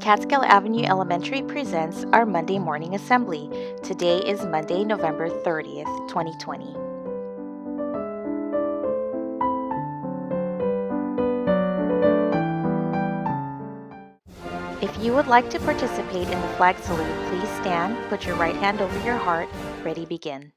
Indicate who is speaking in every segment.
Speaker 1: Catskill Avenue Elementary presents our Monday morning assembly. Today is Monday, November 30th, 2020. If you would like to participate in the flag salute, please stand, put your right hand over your heart. Ready, begin.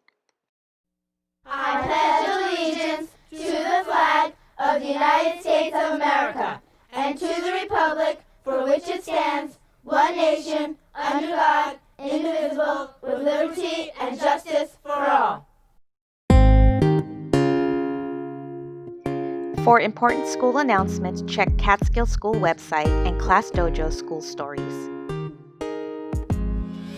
Speaker 2: I pledge allegiance to the flag of the United States of America and to the republic for which it stands, one nation, under God, indivisible, with liberty and justice for all.
Speaker 1: For important school announcements, check Catskill School website and Class Dojo School Stories.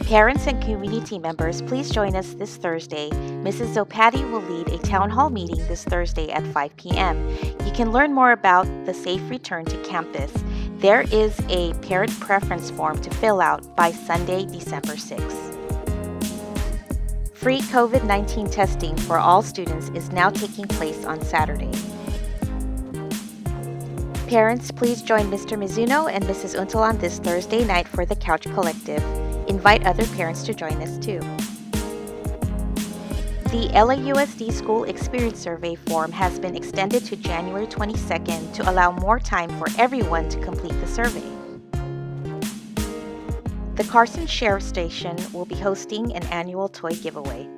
Speaker 1: Parents and community members, please join us this Thursday. Mrs. Zopati will lead a town hall meeting this Thursday at 5 p.m. You can learn more about the safe return to campus. There is a parent preference form to fill out by Sunday, December 6th. Free COVID-19 testing for all students is now taking place on Saturday. Parents, please join Mr. Mizuno and Mrs. Untalan this Thursday night for the Couch Collective. Invite other parents to join us too. The LAUSD School Experience Survey form has been extended to January 22nd to allow more time for everyone to complete the survey. The Carson Sheriff Station will be hosting an annual toy giveaway.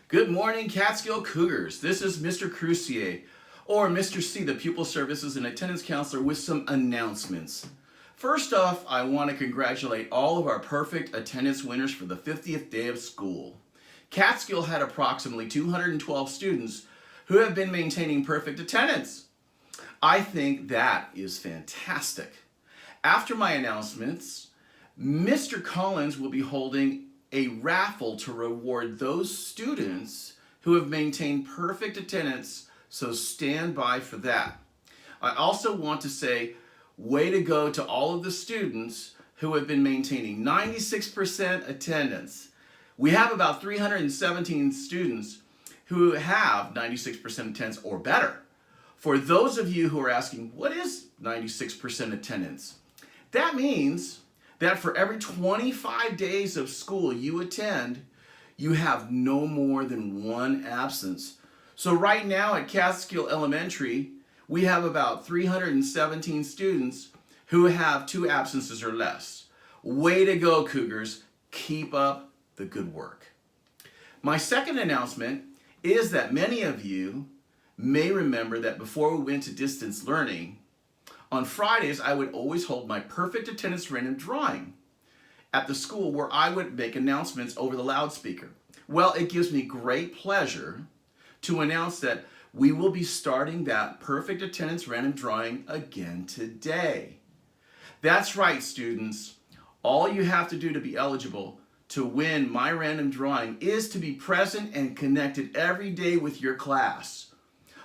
Speaker 3: Good morning, Catskill Cougars. This is Mr. Crucier, or Mr. C, the Pupil Services and Attendance Counselor, with some announcements. First off, I want to congratulate all of our perfect attendance winners for the 50th day of school. Catskill had approximately 212 students who have been maintaining perfect attendance. I think that is fantastic. After my announcements, Mr. Collins will be holding a raffle to reward those students who have maintained perfect attendance, so stand by for that. I also want to say, way to go to all of the students who have been maintaining 96% attendance. We have about 317 students who have 96% attendance or better. For those of you who are asking, what is 96% attendance? That means that for every 25 days of school you attend, you have no more than one absence. So right now at Catskill Elementary, we have about 317 students who have 2 absences or less. Way to go, Cougars. Keep up the good work. My second announcement is that many of you may remember that before we went to distance learning, on Fridays I would always hold my perfect attendance random drawing at the school where I would make announcements over the loudspeaker. Well, it gives me great pleasure to announce that we will be starting that perfect attendance random drawing again today. That's right, students. All you have to do to be eligible to win my random drawing is to be present and connected every day with your class.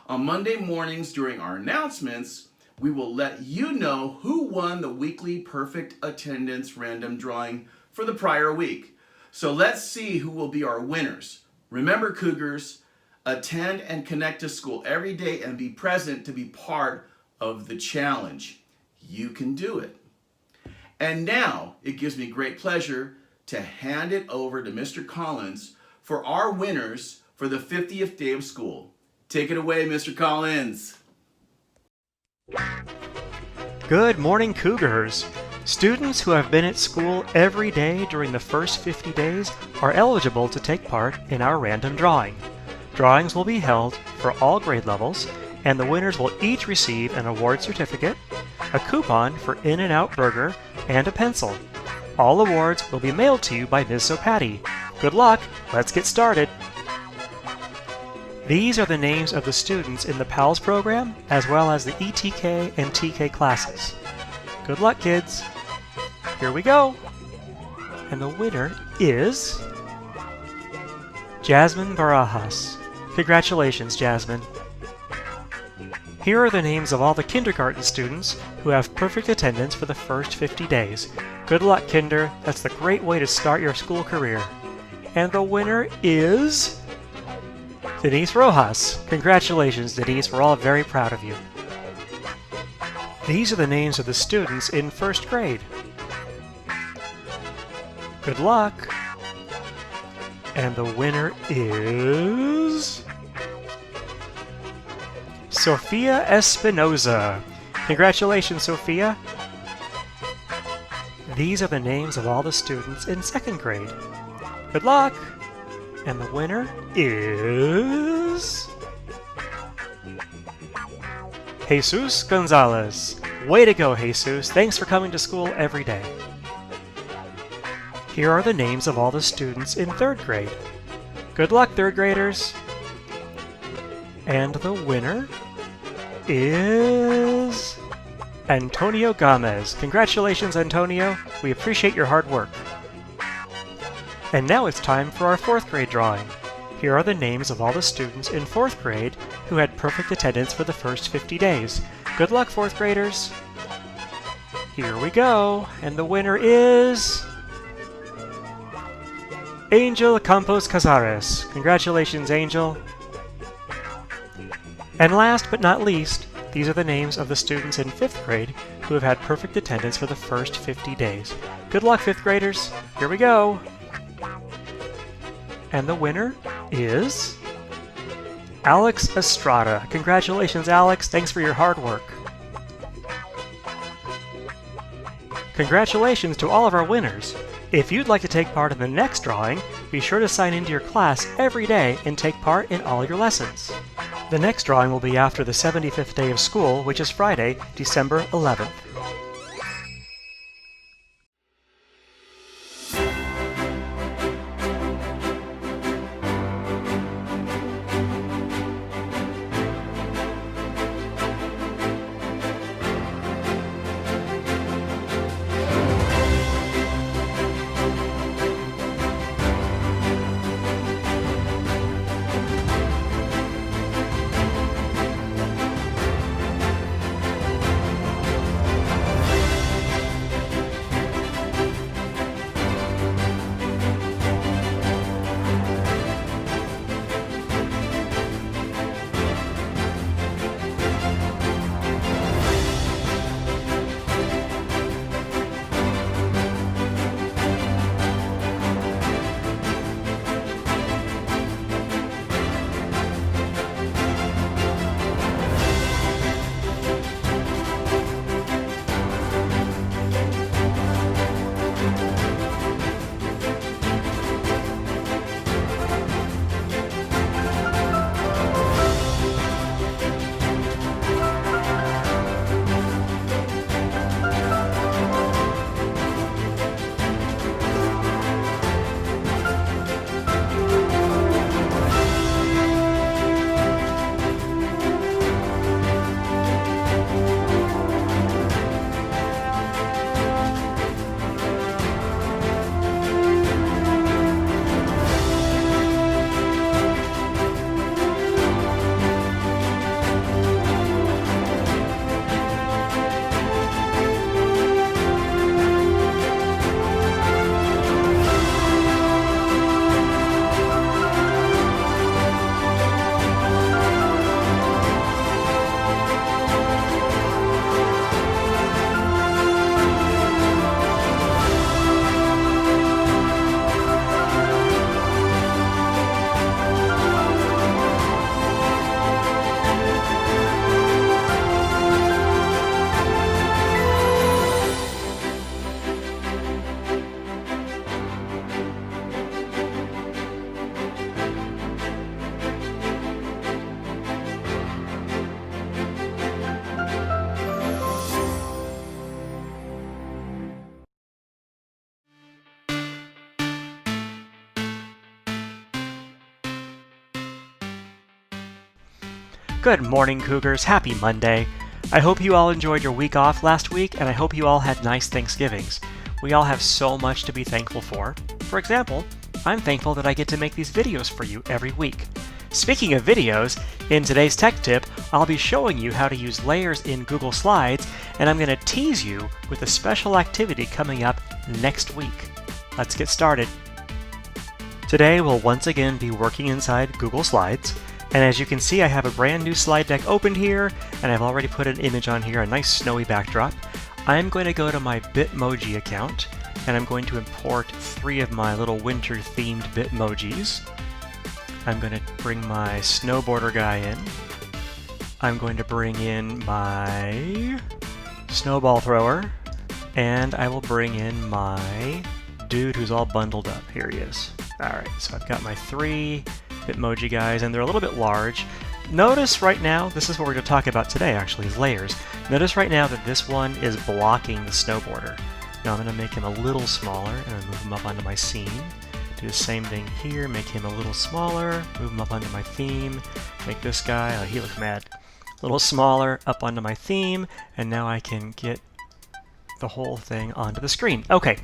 Speaker 3: On Monday mornings during our announcements, we will let you know who won the weekly perfect attendance random drawing for the prior week. So let's see who will be our winners. Remember, Cougars, attend and connect to school every day and be present to be part of the challenge. You can do it. And now it gives me great pleasure to hand it over to Mr. Collins for our winners for the 50th day of school. Take it away, Mr. Collins.
Speaker 4: Good morning, Cougars. Students who have been at school every day during the first 50 days are eligible to take part in our random drawing. Drawings will be held for all grade levels, and the winners will each receive an award certificate, a coupon for In-N-Out Burger, and a pencil. All awards will be mailed to you by Ms. Zopati. Good luck! Let's get started! These are the names of the students in the PALS program, as well as the ETK and TK classes. Good luck, kids! Here we go! And the winner is Jasmine Barajas. Congratulations, Jasmine. Here are the names of all the kindergarten students who have perfect attendance for the first 50 days. Good luck, Kinder. That's the great way to start your school career. And the winner is Denise Rojas. Congratulations, Denise. We're all very proud of you. These are the names of the students in first grade. Good luck! And the winner is... Sofia Espinoza. Congratulations, Sophia! These are the names of all the students in second grade. Good luck! And the winner is... Jesus Gonzalez. Way to go, Jesus. Thanks for coming to school every day. Here are the names of all the students in third grade. Good luck, third graders! And the winner is... Antonio Gomez. Congratulations, Antonio. We appreciate your hard work. And now it's time for our fourth grade drawing. Here are the names of all the students in fourth grade who had perfect attendance for the first 50 days. Good luck, fourth graders! Here we go, and the winner is... Angel Campos Cazares. Congratulations, Angel! And last but not least, these are the names of the students in 5th grade who have had perfect attendance for the first 50 days. Good luck, 5th graders! Here we go! And the winner is... Alex Estrada. Congratulations, Alex! Thanks for your hard work! Congratulations to all of our winners! If you'd like to take part in the next drawing, be sure to sign into your class every day and take part in all your lessons. The next drawing will be after the 75th day of school, which is Friday, December 11th. Good morning, Cougars. Happy Monday. I hope you all enjoyed your week off last week, and I hope you all had nice Thanksgivings. We all have so much to be thankful for. For example, I'm thankful that I get to make these videos for you every week. Speaking of videos, in today's tech tip, I'll be showing you how to use layers in Google Slides, and I'm going to tease you with a special activity coming up next week. Let's get started. Today we'll once again be working inside Google Slides. And as you can see, I have a brand new slide deck opened here, and I've already put an image on here, a nice snowy backdrop. I'm going to go to my Bitmoji account, and I'm going to import 3 of my little winter-themed Bitmojis. I'm going to bring my snowboarder guy in. I'm going to bring in my snowball thrower, and I will bring in my dude who's all bundled up. Here he is. Alright, so I've got my 3 Bitmoji guys, and they're a little bit large. Notice right now, this is what we're going to talk about today actually, is layers. Notice right now that this one is blocking the snowboarder. Now I'm going to make him a little smaller, and I'll move him up onto my scene. Do the same thing here, make him a little smaller, move him up onto my theme, make this guy, oh, he looks mad, a little smaller, up onto my theme, and now I can get the whole thing onto the screen. Okay,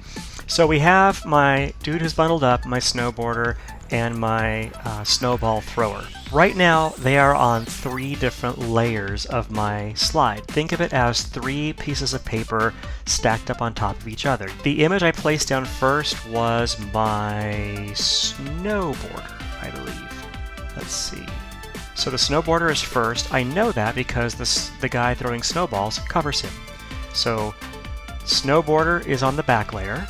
Speaker 4: so we have my dude who's bundled up, my snowboarder, and my snowball thrower. Right now, they are on 3 different layers of my slide. Think of it as 3 pieces of paper stacked up on top of each other. The image I placed down first was my snowboarder, I believe. Let's see. So the snowboarder is first. I know that because the guy throwing snowballs covers him. So snowboarder is on the back layer,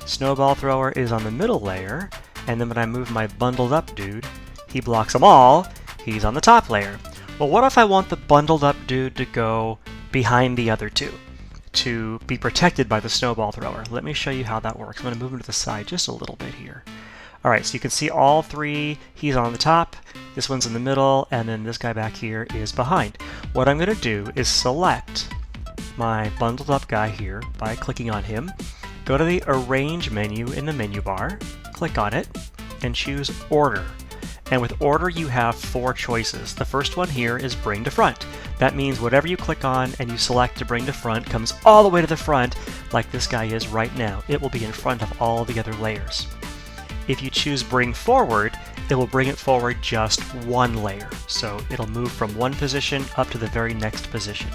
Speaker 4: snowball thrower is on the middle layer, and then when I move my bundled up dude, he blocks them all, he's on the top layer. Well, what if I want the bundled up dude to go behind the other 2, to be protected by the snowball thrower? Let me show you how that works. I'm going to move him to the side just a little bit here. Alright, so you can see all 3, he's on the top, this one's in the middle, and then this guy back here is behind. What I'm going to do is select my bundled up guy here by clicking on him, go to the Arrange menu in the menu bar, click on it, and choose Order. And with Order you have 4 choices. The first one here is Bring to Front. That means whatever you click on and you select to bring to front comes all the way to the front like this guy is right now. It will be in front of all the other layers. If you choose Bring Forward, it will bring it forward just 1 layer. So it'll move from one position up to the very next position.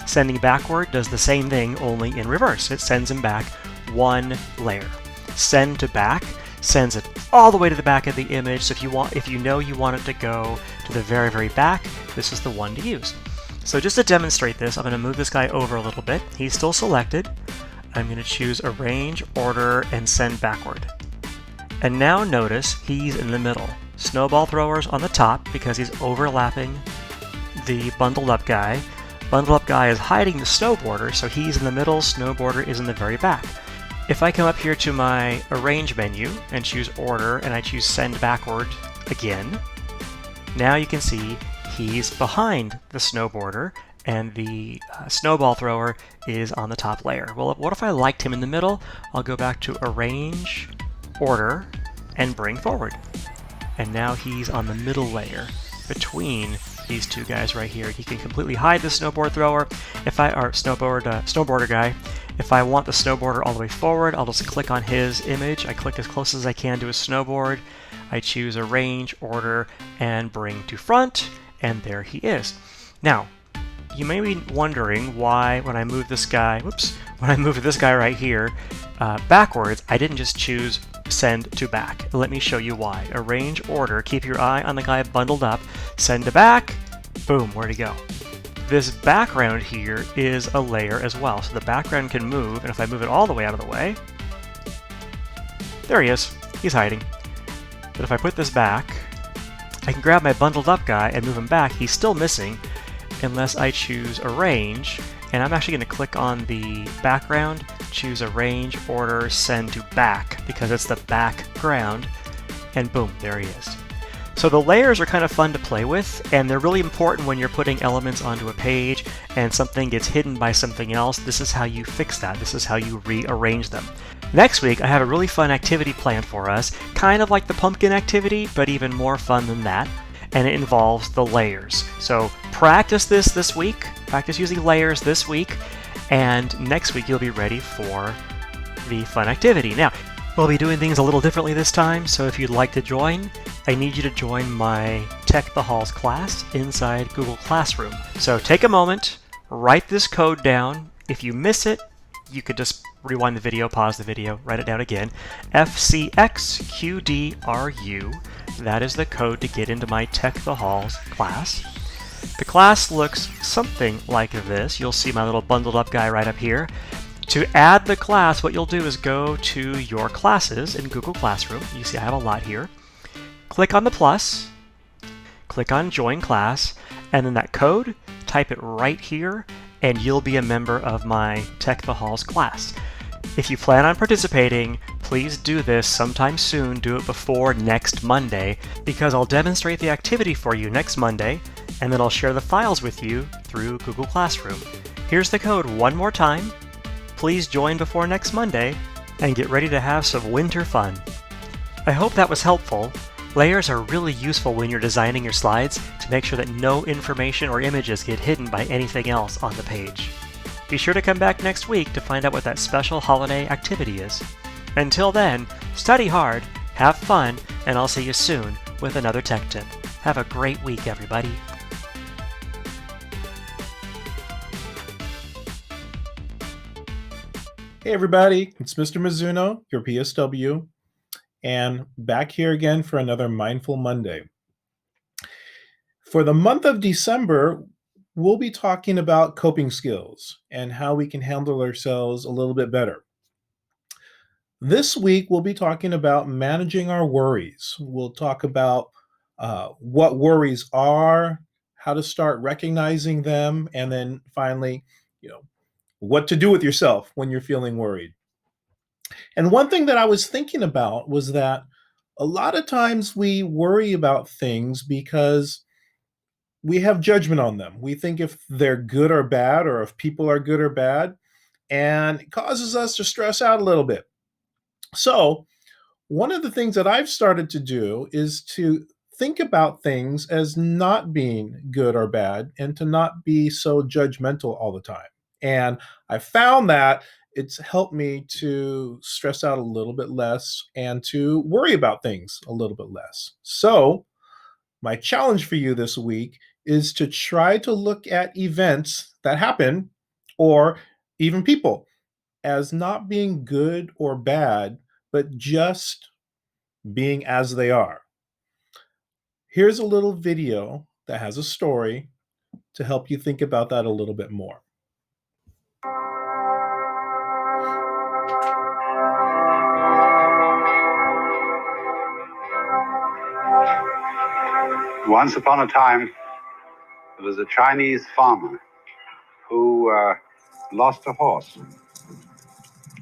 Speaker 4: Sending backward does the same thing, only in reverse. It sends him back 1 layer. Send to back sends it all the way to the back of the image. So if you know you want it to go to the very, very back, this is the one to use. So just to demonstrate this, I'm going to move this guy over a little bit. He's still selected. I'm going to choose Arrange, Order, and Send Backward. And now notice he's in the middle. Snowball thrower's on the top because he's overlapping the bundled up guy. Bundled up guy is hiding the snowboarder, so he's in the middle, snowboarder is in the very back. If I come up here to my Arrange menu and choose Order, and I choose Send Backward again, now you can see he's behind the snowboarder, and the snowball thrower is on the top layer. Well, what if I liked him in the middle? I'll go back to Arrange, Order, and Bring Forward. And now he's on the middle layer between these 2 guys right here. He can completely hide the snowboard thrower, snowboarder guy. If I want the snowboarder all the way forward, I'll just click on his image. I click as close as I can to his snowboard. I choose Arrange, Order, and Bring to Front, and there he is. Now, you may be wondering why when I move this guy, right here backwards, I didn't just choose Send to Back. Let me show you why. Arrange, Order, keep your eye on the guy bundled up, Send to Back, boom, where'd he go? This background here is a layer as well, so the background can move, and if I move it all the way out of the way, there he is, he's hiding. But if I put this back, I can grab my bundled up guy and move him back. He's still missing unless I choose Arrange, and I'm actually going to click on the background, choose Arrange, Order, Send to Back, because it's the background, and boom, there he is. So the layers are kind of fun to play with, and they're really important when you're putting elements onto a page and something gets hidden by something else. This is how you fix that. This is how you rearrange them. Next week, I have a really fun activity planned for us, kind of like the pumpkin activity, but even more fun than that, and it involves the layers. So practice this week, practice using layers this week, and next week you'll be ready for the fun activity. Now, we'll be doing things a little differently this time, so if you'd like to join, I need you to join my Tech the Halls class inside Google Classroom. So take a moment, write this code down. If you miss it, you could just rewind the video, pause the video, write it down again. FCXQDRU. That is the code to get into my Tech the Halls class. The class looks something like this. You'll see my little bundled up guy right up here. To add the class, what you'll do is go to your classes in Google Classroom. You see I have a lot here. Click on the plus, click on Join Class, and then that code, type it right here, and you'll be a member of my Tech the Halls class. If you plan on participating, please do this sometime soon. Do it before next Monday, because I'll demonstrate the activity for you next Monday, and then I'll share the files with you through Google Classroom. Here's the code one more time. Please join before next Monday, and get ready to have some winter fun. I hope that was helpful. Layers are really useful when you're designing your slides to make sure that no information or images get hidden by anything else on the page. Be sure to come back next week to find out what that special holiday activity is. Until then, study hard, have fun, and I'll see you soon with another tech tip. Have a great week, everybody.
Speaker 5: Hey everybody, it's Mr. Mizuno, your PSW, and back here again for another Mindful Monday. For the month of December, we'll be talking about coping skills and how we can handle ourselves a little bit better. This week, we'll be talking about managing our worries. We'll talk about what worries are, how to start recognizing them, and then finally, what to do with yourself when you're feeling worried. And one thing that I was thinking about was that a lot of times we worry about things because we have judgment on them. We think if they're good or bad, or if people are good or bad, and it causes us to stress out a little bit. So one of the things that I've started to do is to think about things as not being good or bad, and to not be so judgmental all the time. And I found that it's helped me to stress out a little bit less and to worry about things a little bit less. So my challenge for you this week is to try to look at events that happen, or even people, as not being good or bad, but just being as they are. Here's a little video that has a story to help you think about that a little bit more.
Speaker 6: Once upon a time, there was a Chinese farmer who lost a horse,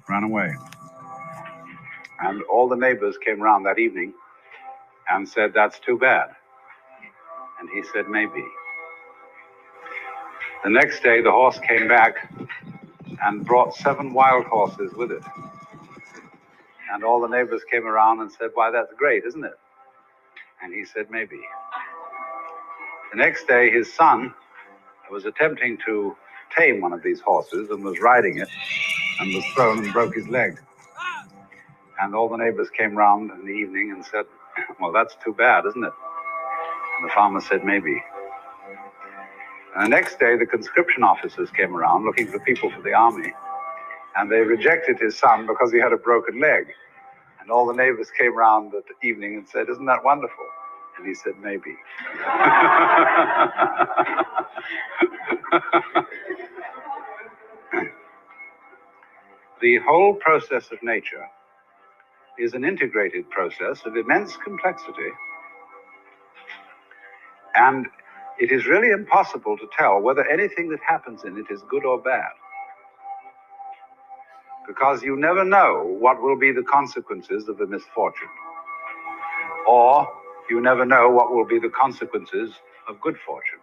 Speaker 6: ran away. And all the neighbors came around that evening and said, "That's too bad." And he said, "Maybe." The next day, the horse came back and brought 7 wild horses with it. And all the neighbors came around and said, "Why, that's great, isn't it?" And he said, "Maybe." The next day, his son was attempting to tame one of these horses and was riding it and was thrown and broke his leg. And all the neighbors came round in the evening and said, "Well, that's too bad, isn't it?" And the farmer said, "Maybe." And the next day, the conscription officers came around looking for people for the army, and they rejected his son because he had a broken leg. And all the neighbors came round that evening and said, "Isn't that wonderful?" And he said, "Maybe." The whole process of nature is an integrated process of immense complexity, and it is really impossible to tell whether anything that happens in it is good or bad, because you never know what will be the consequences of a misfortune, or you never know what will be the consequences of good fortune.